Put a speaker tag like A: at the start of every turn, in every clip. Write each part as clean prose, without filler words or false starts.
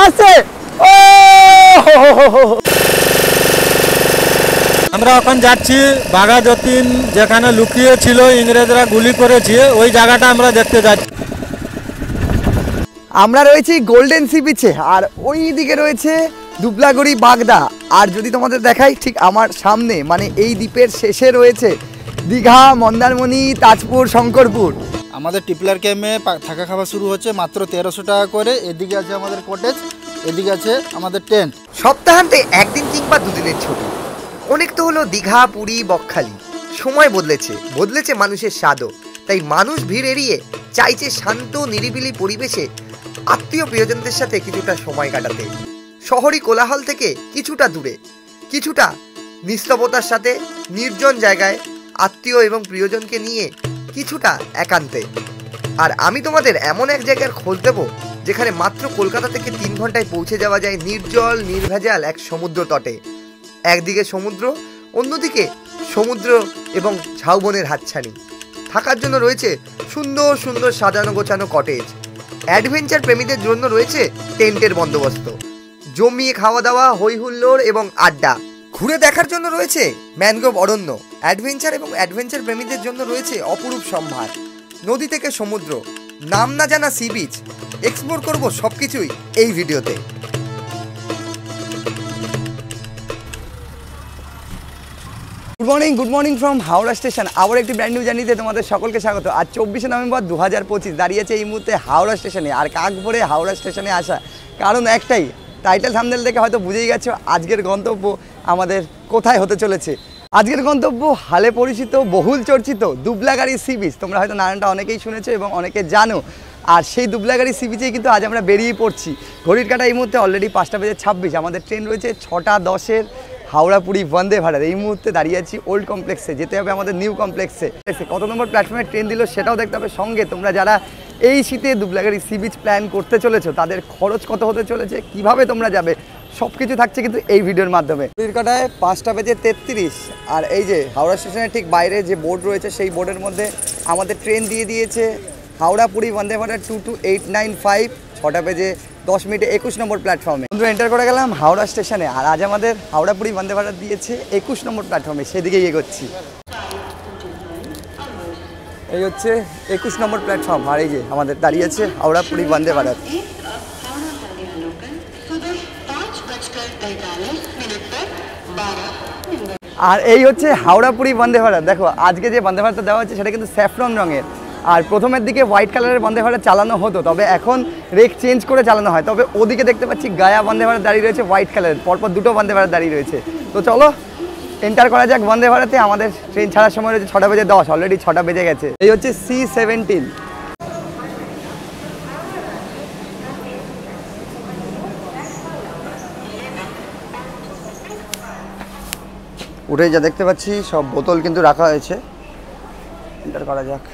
A: আসছে। ও
B: আমরা এখন যাচ্ছি বাঘা যতীন, যেখানে লুকিয়ে ছিল ইংরেজরা গুলি করেছে, ওই জায়গাটা আমরা দেখতে যাচ্ছি।
A: আমরা রয়েছি গোল্ডেন সি বিচে, আর ওই দিকে রয়েছে দুবলাগড়ি বাগদা। আর যদি তোমাদের দেখাই, ঠিক আমার সামনে মানে এই দ্বীপের শেষে রয়েছে দীঘা, মন্দারমণি, তাজপুর, শঙ্করপুর।
C: আমাদের টিপলার ক্যাম্পে থাকা খাওয়া শুরু হচ্ছে মাত্র 1300 টাকা করে। এদিকে আছে আমাদের কটেজ, এদিকে আছে আমাদের টেন্ট।
A: সপ্তাহান্তে একদিন কিংবা দুদিনের ছুটি। অনেক তো হলো দীঘা, পুরী, বকখালি। সময় বদলেছে মানুষের স্বাদও। তাই মানুষ ভিড় এড়িয়ে চাইছে শান্ত নিরিবিলি পরিবেশে আত্মীয় প্রিয়জনদের সাথে কিছুটা সময় কাটাতে। শহরি কোলাহল থেকে কিছুটা দূরে, কিছুটা নিস্তব্ধতার সাথে নির্জন জায়গায় আত্মীয় এবং প্রিয়জনকে নিয়ে কিছুটা একান্তে। আর আমি তোমাদের এমন এক জায়গার খোঁজ দেবো যেখানে মাত্র কলকাতা থেকে 3 ঘন্টায় পৌঁছে যাওয়া যায় নির্জল নির্ভেজাল এক সমুদ্র তটে। একদিকে সমুদ্র, অন্যদিকে সমুদ্র এবং ঝাউবনের হাতছানি। থাকার জন্য রয়েছে সুন্দর সুন্দর সাজানো গোছানো কটেজ। অ্যাডভেঞ্চার প্রেমীদের জন্য রয়েছে টেন্টের বন্দোবস্ত। জমিয়ে খাওয়া দাওয়া, হই হুল্লোড় এবং আড্ডা। ঘুরে দেখার জন্য রয়েছে ম্যানগ্রোভ অরণ্য। অ্যাডভেঞ্চার প্রেমীদের জন্য রয়েছে অপরূপ সম্ভার। নদী থেকে সমুদ্র, নাম না জানা সি বিচ। এক্সপ্লোর করব সবকিছুই এই ভিডিওতে। Good morning from Howrah station. আবার একটি ব্র্যান্ড নিউ জার্নিতে তোমাদের সকলকে স্বাগত। আজ 24শে নভেম্বর 2025 দাঁড়িয়েছে এই মুহূর্তে হাওড়া স্টেশনে। আর কাক ভরে হাওড়া স্টেশনে আসা কারণ একটাই, টাইটেল থাম্বনেল দেখে হয়তো বুঝেই গেছো আজকের গন্তব্য আমাদের কোথায় হতে চলেছে। আজকের গন্তব্য হালে পরিচিত, বহুল চর্চিত দুবলাগড়ি সি বিচ। তোমরা হয়তো নামটা অনেকেই শুনেছো এবং অনেকে জানো। আর সেই দুবলাগড়ি সি বিচেই কিন্তু আজ আমরা বেরিয়ে পড়ছি। ঘড়ির কাঁটা এই মুহূর্তে অলরেডি 5:26। আমাদের ট্রেন রয়েছে 6:10-এর হাওড়া পুরী বন্দে ভারত। এই মুহূর্তে দাঁড়িয়ে আছি ওল্ড কমপ্লেক্সে, যেতে হবে আমাদের নিউ কমপ্লেক্সে। কত নম্বর প্ল্যাটফর্মে ট্রেন দিল সেটাও দেখতে হবে। সঙ্গে তোমরা যারা এই শীতে দুবলাগড়ি সি বিচ প্ল্যান করতে চলেছো তাদের খরচ কত হতে চলেছে, কিভাবে তোমরা যাবে, সব কিছু থাকছে কিন্তু এই ভিডিওর মাধ্যমে। ঘড়ির কাঁটায় 5:33। আর এই যে হাওড়া স্টেশনের ঠিক বাইরে যে বোর্ড রয়েছে সেই বোর্ডের মধ্যে আমাদের ট্রেন দিয়ে দিয়েছে হাওড়া পুরী বন্দে ভারত 22895, 6:10 21 নম্বর প্ল্যাটফর্মে। বন্ধুরা এন্টার করে গেলাম হাওড়া স্টেশনে। আর আজ আমাদের হাওড়া পুরী বন্দে ভারত দিয়েছে 21 নম্বর প্ল্যাটফর্মে, সেদিকেই এগোচ্ছি। এই হচ্ছে 21 নম্বর প্ল্যাটফর্ম। আর এই যে আমাদের দাঁড়িয়ে আছে হাওড়া পুরী বন্দে ভারত। আর এই হচ্ছে হাওড়া পুরী বন্দে ভারত। দেখো আজকে যে বন্দে ভারত দেওয়া হচ্ছে সেটা কিন্তু স্যাফরন রঙের। আর প্রথমের দিকে হোয়াইট কালারের বন্দে ভারত চালানো হতো, তবে এখন রেক চেঞ্জ করে চালানো হয়। তবে ওদিকে দেখতে পাচ্ছি গায়া বন্দে ভারত দাঁড়িয়ে রয়েছে হোয়াইট কালারের, পরপর দুটো বন্দে ভারত দাঁড়িয়ে রয়েছে। তো চলো এন্টার করা যাক বন্দে ভারতে। আমাদের ট্রেন ছাড়ার সময় রয়েছে 6:10, অলরেডি 6টা বেজে গেছে। এই হচ্ছে C17। উঠে যা দেখতে পাচ্ছি সব বোতল কিন্তু রাখা হয়েছে। এন্টার করা যাক।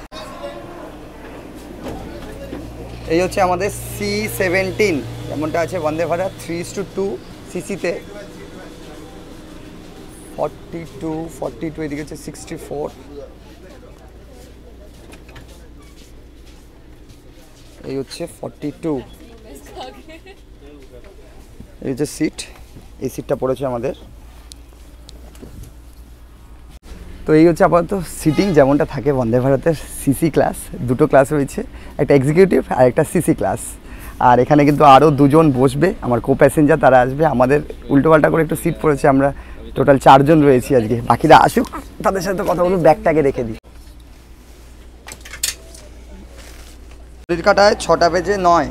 A: এই হচ্ছে আমাদের C17, যেমনটা আছে বন্দে ভারত 3:2 সিসিতে। 42 এদিকে হচ্ছে 64। এই হচ্ছে 42। এই হচ্ছে সিট, এই সিটটা পড়েছে আমাদের। তো এই হচ্ছে আপাতত সিটিং যেমনটা থাকে বন্দে ভারতের সিসি ক্লাস। দুটো ক্লাস রয়েছে, একটা এক্সিকিউটিভ আর একটা সিসি ক্লাস। আর এখানে কিন্তু আরও দুজন বসবে, আমার কো প্যাসেঞ্জার, তারা আসবে। আমাদের উল্টোপাল্টা করে একটু সিট পড়েছে, আমরা টোটাল 4 জন রয়েছি আজকে। বাকিরা আসুক, তাদের সাথে কথা বলুন। ব্যাগটাকে রেখে দিই। ঘড়ির কাঁটায় 6:09।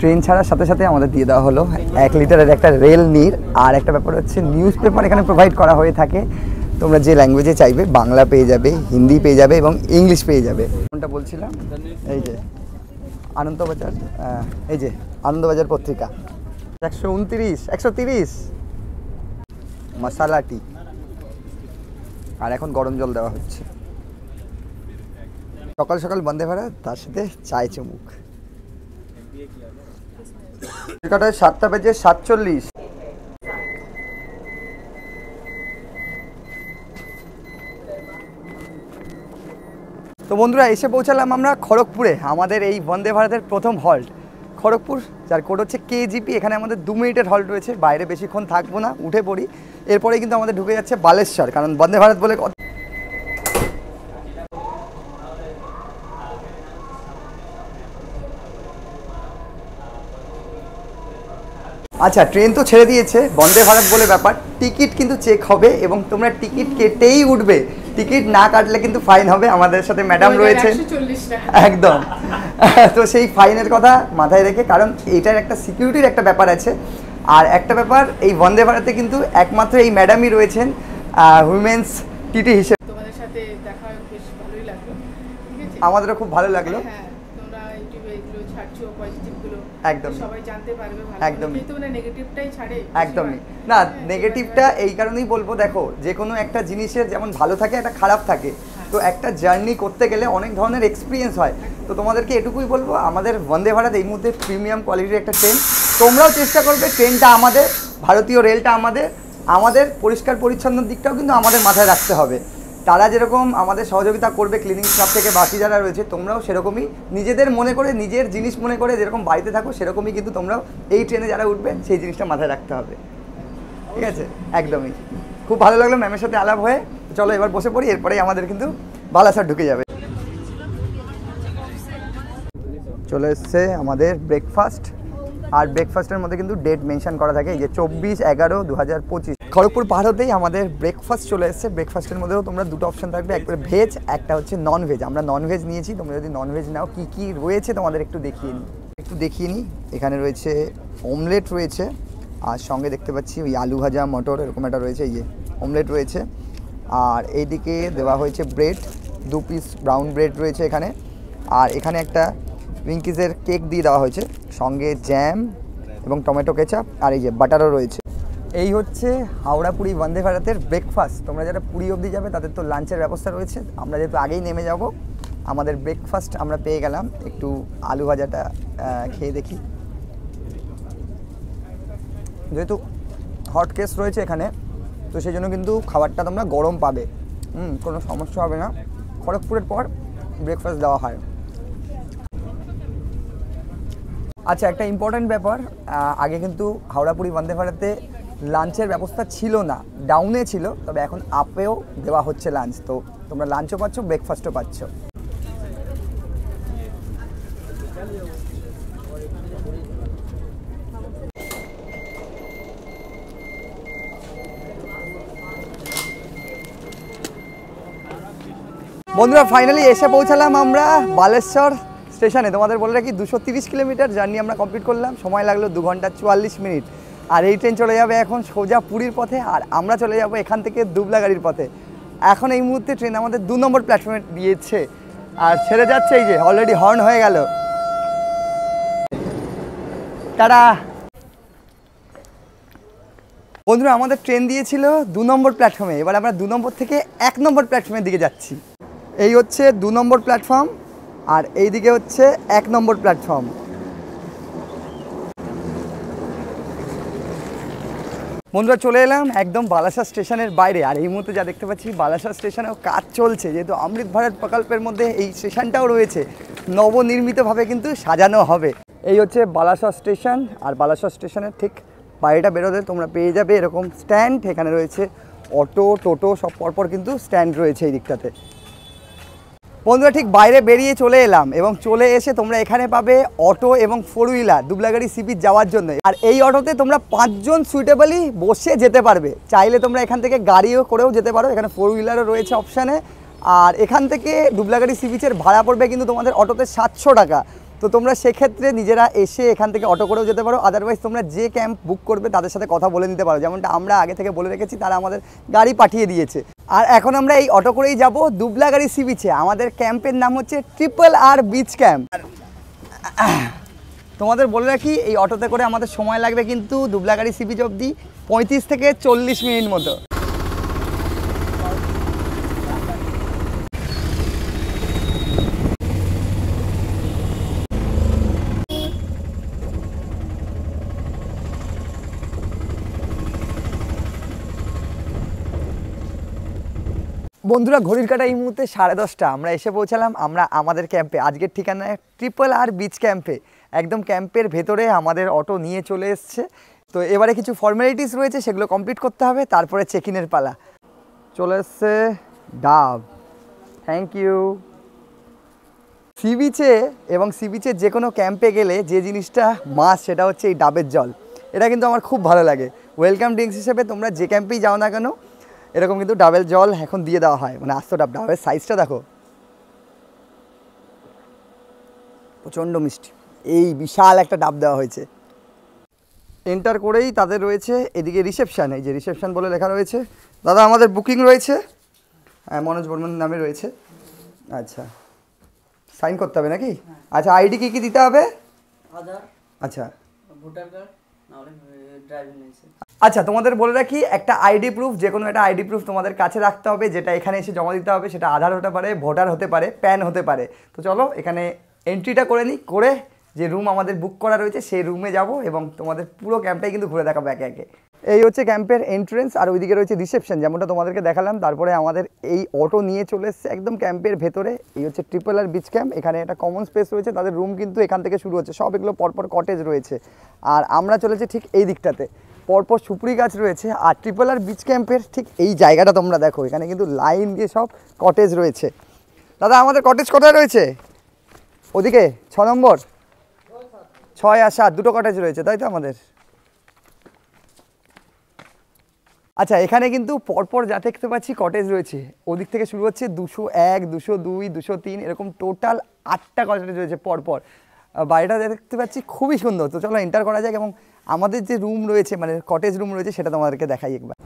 A: ট্রেন ছাড়ার সাথে সাথে আমাদের দিয়ে দেওয়া হলো 1 লিটারের একটা রেল নীর। আর একটা ব্যাপার হচ্ছে নিউজ পেপার এখানে প্রোভাইড করা হয়ে থাকে। তোমরা যে ল্যাঙ্গুয়েজে চাইবে, বাংলা পেয়ে যাবে, হিন্দি পেয়ে যাবে এবং ইংলিশ পেয়ে যাবে। কোনটা বলছিলাম, এই যে আনন্দবাজার, এই যে আনন্দবাজার পত্রিকা 129, 130 মশালা টি। আর এখন গরম জল দেওয়া হচ্ছে। সকাল সকাল বন্দে ভারত, তার সাথে চায় চুমুক। কলকাতায় 7:47। তো বন্ধুরা এসে পৌঁছালাম আমরা খড়গপুরে, আমাদের এই বন্দে ভারতের প্রথম হল্ট খড়গপুর, যার কোড হচ্ছে KGP। এখানে আমাদের 2 মিনিটের হল্ট রয়েছে, বাইরে বেশিক্ষণ থাকবো না, উঠে পড়ি। এরপরে কিন্তু আমাদের ঢুকে যাচ্ছে বালেশ্বর, কারণ বন্দে ভারত বলে আচ্ছা ট্রেন তো ছেড়ে দিয়েছে, বন্দে ভারত বলে ব্যাপার, টিকিট কিন্তু চেক হবে এবং তোমরা টিকিট কেটেই উঠবে, টিকিট না কাটলে কিন্তু ফাইন হবে। আমাদের সাথে ম্যাডাম রয়েছে একদম। তো সেই ফাইনের কথা মাথায় রেখে, কারণ এইটার একটা সিকিউরিটির একটা ব্যাপার আছে। আর একটা ব্যাপার, এই বন্দে ভারতে কিন্তু একমাত্র এই ম্যাডামই রয়েছেন উইমেন্স টিটি হিসেবে।
D: তোমাদের সাথে দেখা বেশ ভালোই লাগলো, ঠিক আছে?
A: আমাদেরও খুব ভালো লাগলো।
D: হ্যাঁ, তোমরা ইউটিউবে এগুলো ছাড়ছো, পজিটিভগুলো
A: একদম
D: সবাই জানতে পারবে ভালো।
A: একদম
D: কিন্তু মানে নেগেটিভটাই ছাড়ে
A: একদমই না। নেগেটিভটা এই কারণেই বলবো, দেখো যে কোনো একটা জিনিসের যেমন ভালো থাকে একটা খারাপ থাকে, তো একটা জার্নি করতে গেলে অনেক ধরনের এক্সপিরিয়েন্স হয়। তো তোমাদেরকে এটুকুই বলবো, আমাদের বন্দে ভারত এই মুহূর্তে প্রিমিয়াম কোয়ালিটির একটা ট্রেন, তোমরাও চেষ্টা করবে ট্রেনটা আমাদের, ভারতীয় রেলটা আমাদের, আমাদের পরিষ্কার পরিচ্ছন্ন দিকটাও কিন্তু আমাদের মাথায় রাখতে হবে। তারা যেরকম আমাদের সহযোগিতা করবে ক্লিনিং স্টাফ থেকে বাকি যারা রয়েছে, তোমরাও সেরকমই নিজেদের মনে করে, নিজের জিনিস মনে করে যেরকম বাড়িতে থাকো সেরকমই কিন্তু তোমরাও এই ট্রেনে যারা উঠবে সেই জিনিসটা মাথায় রাখতে হবে, ঠিক আছে? একদমই খুব ভালো লাগলো ম্যামের সাথে আলাপ হয়ে। চলো এবার বসে পড়ি, এরপরেই আমাদের কিন্তু বালাসর ঢুকে যাবে। চলে এসছে আমাদের ব্রেকফাস্ট, আর ব্রেকফাস্টের মধ্যে কিন্তু ডেট মেনশন করা থাকে, এই যে 24/11/2025। খড়গপুর পার হতেই আমাদের ব্রেকফাস্ট চলে এসছে। ব্রেকফাস্টের মধ্যেও তোমরা দুটো অপশন থাকবে, একটা ভেজ, একটা হচ্ছে নন ভেজ। আমরা নন ভেজ নিয়েছি, তোমরা যদি নন ভেজ নাও কী কী রয়েছে তোমাদের একটু দেখিয়ে নিই। এখানে রয়েছে অমলেট রয়েছে, আর সঙ্গে দেখতে পাচ্ছি ওই আলু ভাজা, মটর, এরকম একটা রয়েছে, এই যে অমলেট রয়েছে। আর এইদিকে দেওয়া হয়েছে ব্রেড, 2 পিস ব্রাউন ব্রেড রয়েছে এখানে। আর এখানে একটা উইঙ্কিজের কেক দিয়ে দেওয়া হয়েছে, সঙ্গে জ্যাম এবং টমেটো কেচাপ, আর এই যে বাটারও রয়েছে। এই হচ্ছে হাওড়া পুরী বন্দে ভারতের ব্রেকফাস্ট। তোমরা যারা পুরী অবধি যাবে তাদের তো লাঞ্চের ব্যবস্থা রয়েছে, আমরা যেহেতু আগেই নেমে যাব, আমাদের ব্রেকফাস্ট আমরা পেয়ে গেলাম। একটু আলু ভাজাটা খেয়ে দেখি, যেহেতু হট কেস রয়েছে এখানে, তো সেই জন্য কিন্তু খাবারটা তোমরা গরম পাবে, কোনো সমস্যা হবে না। খড়গপুরের পর ব্রেকফাস্ট দেওয়া হয়। আচ্ছা একটা ইম্পর্ট্যান্ট ব্যাপার, আগে কিন্তু হাওড়া পুরী বন্দে ভারতে লাঞ্চের ব্যবস্থা ছিল না, ডাউনে ছিল, তবে এখন আপেও দেওয়া হচ্ছে লাঞ্চ। তো তোমরা লাঞ্চও পাচ্ছ, ব্রেকফাস্টও পাচ্ছ। বন্ধুরা ফাইনালি এসে পৌঁছালাম আমরা বালেশ্বর স্টেশনে। তোমাদের বলে রাখি 230 কিলোমিটার জার্নি আমরা কমপ্লিট করলাম, সময় লাগলো 2 ঘন্টা 44 মিনিট। আর এই ট্রেন চলে যাবে এখন সোজা পুরীর পথে, আর আমরা চলে যাব এখান থেকে দুবলাগাড়ির পথে। এখন এই মুহূর্তে ট্রেন আমাদের 2 নম্বর প্ল্যাটফর্মে দিয়েছে আর ছেড়ে যাচ্ছে, এই যে অলরেডি হর্ন হয়ে গেল। টাটা। বন্ধুরা আমাদের ট্রেন দিয়েছিল 2 নম্বর প্ল্যাটফর্মে, এবার আমরা 2 নম্বর থেকে 1 নম্বর প্ল্যাটফর্মের দিকে যাচ্ছি। এই হচ্ছে 2 নম্বর প্ল্যাটফর্ম, আর এই দিকে হচ্ছে 1 নম্বর প্ল্যাটফর্ম। বন্ধুরা চলে এলাম একদম বালাসর স্টেশনের বাইরে, আর এই মুহূর্তে যা দেখতে পাচ্ছি বালাসর স্টেশনেও কাজ চলছে, যেহেতু অমৃত ভারত প্রকল্পের মধ্যে এই স্টেশনটাও রয়েছে, নবনির্মিতভাবে কিন্তু সাজানো হবে। এই হচ্ছে বালাসর স্টেশন, আর বালাসর স্টেশনের ঠিক বাইরেটা বেরোলে তোমরা পেয়ে যাবে এরকম স্ট্যান্ড, এখানে রয়েছে অটো, টোটো সব পরপর কিন্তু স্ট্যান্ড রয়েছে এই দিকটাতে। বন্ধুরা ঠিক বাইরে বেরিয়ে চলে এলাম, এবং চলে এসে তোমরা এখানে পাবে অটো এবং 4 হুইলার দুবলাগাড়ি সি বিচ যাওয়ার জন্য। আর এই অটোতে তোমরা 5 জন সুইটেবলি বসে যেতে পারবে, চাইলে তোমরা এখান থেকে গাড়িও করেও যেতে পারো, এখানে 4 হুইলারও রয়েছে অপশানে। আর এখান থেকে দুবলাগাড়ি সি বিচের ভাড়া পড়বে কিন্তু তোমাদের অটোতে 700 টাকা। তো তোমরা সেক্ষেত্রে নিজেরা এসে এখান থেকে অটো করেও যেতে পারো, আদারওয়াইজ তোমরা যে ক্যাম্প বুক করবে তাদের সাথে কথা বলে নিতে পারো, যেমনটা আমরা আগে থেকে বলে রেখেছি, তারা আমাদের গাড়ি পাঠিয়ে দিয়েছে। আর এখন আমরা এই অটো করেই যাব দুবলাগাড়ি সি বিচে। আমাদের ক্যাম্পের নাম হচ্ছে RRR বিচ ক্যাম্প। তোমাদের বলে রাখি এই অটোতে করে আমাদের সময় লাগবে কিন্তু দুবলাগাড়ি সি বিচ অবধি 35 থেকে 40 মিনিট মতো। বন্ধুরা ঘড়ির কাটা এই মুহূর্তে 10:30 আমরা এসে পৌঁছালাম আমরা আমাদের ক্যাম্পে। আজকের ঠিকানায় RRR বিচ ক্যাম্পে, একদম ক্যাম্পের ভেতরে আমাদের অটো নিয়ে চলে এসছে। তো এবারে কিছু ফর্মালিটিস রয়েছে, সেগুলো কমপ্লিট করতে হবে, তারপরে চেক ইনের পালা। চলে এসছে ডাব, থ্যাংক ইউ। সি বিচে এবং সি বিচের যে কোনো ক্যাম্পে গেলে যে জিনিসটা মাস্ট সেটা হচ্ছে এই ডাবের জল। এটা কিন্তু আমার খুব ভালো লাগে। ওয়েলকাম ড্রিঙ্কস হিসেবে তোমরা যে ক্যাম্পেই যাও না কেন এরকম কিন্তু ডাবের জল এখন দিয়ে দেওয়া হয়। মানে আস্ত ডাব, ডাবের সাইজটা দেখো, প্রচণ্ড মিষ্টি। এই বিশাল একটা ডাব দেওয়া হয়েছে। এন্টার করেই তাদের রয়েছে এদিকে রিসেপশান, এই যে রিসেপশান বলে লেখা রয়েছে। দাদা আমাদের বুকিং রয়েছে, হ্যাঁ মনোজ বর্মনের নামে রয়েছে। আচ্ছা, সাইন করতে হবে নাকি? আচ্ছা, আইডি কী কী দিতে হবে?
E: আধার,
A: আচ্ছা,
E: ভোটার কার্ড, নাহলে ড্রাইভিং লাইসেন্স।
A: আচ্ছা, তোমাদের বলে রাখি একটা আইডি প্রুফ, যে কোনো একটা আইডি প্রুফ তোমাদের কাছে রাখতে হবে, যেটা এখানে এসে জমা দিতে হবে। সেটা আধার হতে পারে, ভোটার হতে পারে, প্যান হতে পারে। তো চলো এখানে এন্ট্রিটা করে নিই, করে যে রুম আমাদের বুক করা রয়েছে সেই রুমে যাব এবং তোমাদের পুরো ক্যাম্পটাই কিন্তু ঘুরে দেখাবো একে একে। এই হচ্ছে ক্যাম্পের এন্ট্রেন্স, আর ওইদিকে রয়েছে রিসেপশন, যেমনটা তোমাদেরকে দেখালাম। তারপরে আমাদের এই অটো নিয়ে চলে এসছে একদম ক্যাম্পের ভেতরে। এই হচ্ছে RRR বিচ ক্যাম্প। এখানে একটা কমন স্পেস রয়েছে, তাদের রুম কিন্তু এখান থেকে শুরু হচ্ছে। সব এগুলো পরপর কটেজ রয়েছে, আর আমরা চলেছি ঠিক এই দিকটাতে। পরপর সুপুরি গাছ রয়েছে। আর RRR বিচ ক্যাম্পের ঠিক এই জায়গাটা তোমরা দেখো, এখানে কিন্তু লাইন দিয়ে সব কটেজ রয়েছে। দাদা আমাদের কটেজ কোথায় রয়েছে? ওদিকে 6 নম্বর, 6 আর 7 দুটো কটেজ রয়েছে, তাই তো আমাদের? আচ্ছা, এখানে কিন্তু পরপর যা দেখতে পাচ্ছি কটেজ রয়েছে, ওদিক থেকে শুরু হচ্ছে 201, 202, 203, এরকম টোটাল 8টা কটেজ রয়েছে পরপর। বাড়িটা দেখতে পাচ্ছি খুবই সুন্দর। তো চলো এন্টার করা যাক এবং আমাদের যে রুম রয়েছে, মানে কটেজ রুম রয়েছে, সেটা তোমাদেরকে দেখাই একবার।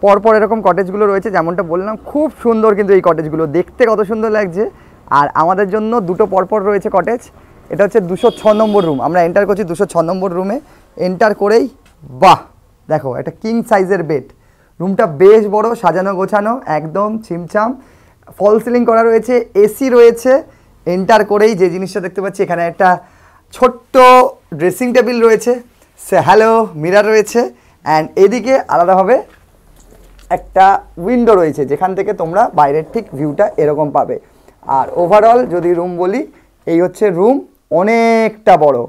A: পরপর এরকম কটেজগুলো রয়েছে, যেমনটা বললাম খুব সুন্দর কিন্তু এই কটেজগুলো দেখতে কত সুন্দর লাগছে। আর আমাদের জন্য দুটো পরপর রয়েছে কটেজ। এটা হচ্ছে 206 নম্বর রুম। আমরা এন্টার করছি 206 নম্বর রুমে। এন্টার করেই বাহ দেখো একটা কিং সাইজের বেড। রুমটা বেশ বড়, সাজানো গোছানো, একদম ছিমছাম, ফল সিলিং করা রয়েছে, এসি রয়েছে। এন্টার করেই যে জিনিসটা দেখতে পাচ্ছি, এখানে একটা ছোট্ট ড্রেসিং টেবিল রয়েছে, হ্যালো মিরার রয়েছে, অ্যান্ড এদিকে আলাদাভাবে একটা উইন্ডো রয়েছে, যেখান থেকে তোমরা বাইরের ঠিক ভিউটা এরকম পাবে। আর ওভারঅল যদি রুম বলি, এই হচ্ছে রুম, অনেকটা বড়।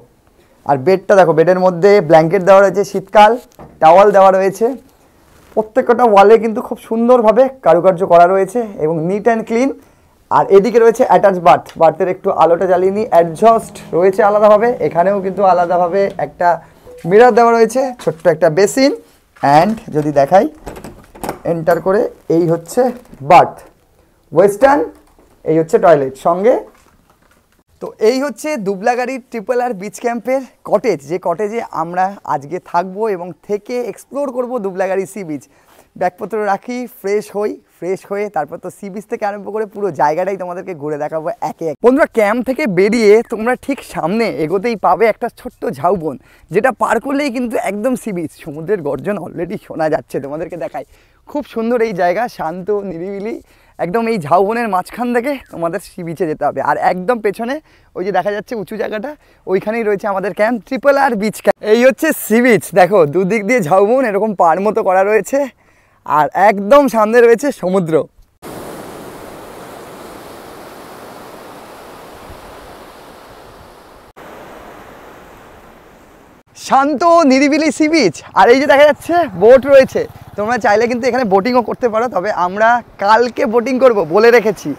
A: আর বেডটা দেখো, বেডের মধ্যে ব্ল্যাঙ্কেট দেওয়া রয়েছে, শীতকাল টাওয়াল দেওয়া রয়েছে। প্রত্যেকটা ওয়ালে কিন্তু খুব সুন্দরভাবে কারুকার্য করা রয়েছে এবং নিট অ্যান্ড ক্লিন। আর এদিকে রয়েছে অ্যাটাচ বাথ, বাথের একটু আলোটা জ্বালিয়ে নিই। অ্যাডজাস্ট রয়েছে আলাদাভাবে, এখানেও কিন্তু আলাদাভাবে একটা মিরর দেওয়া রয়েছে, ছোট্ট একটা বেসিন। অ্যান্ড যদি দেখাই এন্টার করে, এই হচ্ছে বাথ, ওয়েস্টার্ন, এই হচ্ছে টয়লেট সঙ্গে। তো এই হচ্ছে দুবলাগাড়ির RRR বিচ ক্যাম্পের কটেজ, যে কটেজে আমরা আজকে থাকবো এবং থেকে এক্সপ্লোর করব দুবলাগাড়ি সি বিচ। ব্যাগপত্র রাখি, ফ্রেশ হয়ে তারপর তো সি বিচ থেকে আরম্ভ করে পুরো জায়গাটাই তোমাদেরকে ঘুরে দেখাবো একে এক। বন্ধুরা, ক্যাম্প থেকে বেরিয়ে তোমরা ঠিক সামনে এগোতেই পাবে একটা ছোট্ট ঝাউবন, যেটা পার করলেই কিন্তু একদম সি বিচ। সমুদ্রের গর্জন অলরেডি শোনা যাচ্ছে, তোমাদেরকে দেখাই। খুব সুন্দর এই জায়গা, শান্ত নিরিবিলি, একদম এই ঝাউবনের মাঝখান থেকে তোমাদের সি বিচে যেতে হবে। আর একদম পেছনে ওই যে দেখা যাচ্ছে উঁচু জায়গাটা, ওইখানেই রয়েছে আমাদের ক্যাম্প, RRR বিচ ক্যাম্প। এই হচ্ছে সি বিচ, দেখো দুদিক দিয়ে ঝাউবন এরকম পার মতো করা রয়েছে, আর একদম সামনে রয়েছে সমুদ্র। শান্ত নিরিবিলি সি বিচ। আর এই যে দেখা যাচ্ছে বোট রয়েছে, তোমরা চাইলে কিন্তু এখানে বোটিংও করতে পারো, তবে আমরা কালকে বোটিং করব বলে রেখেছি।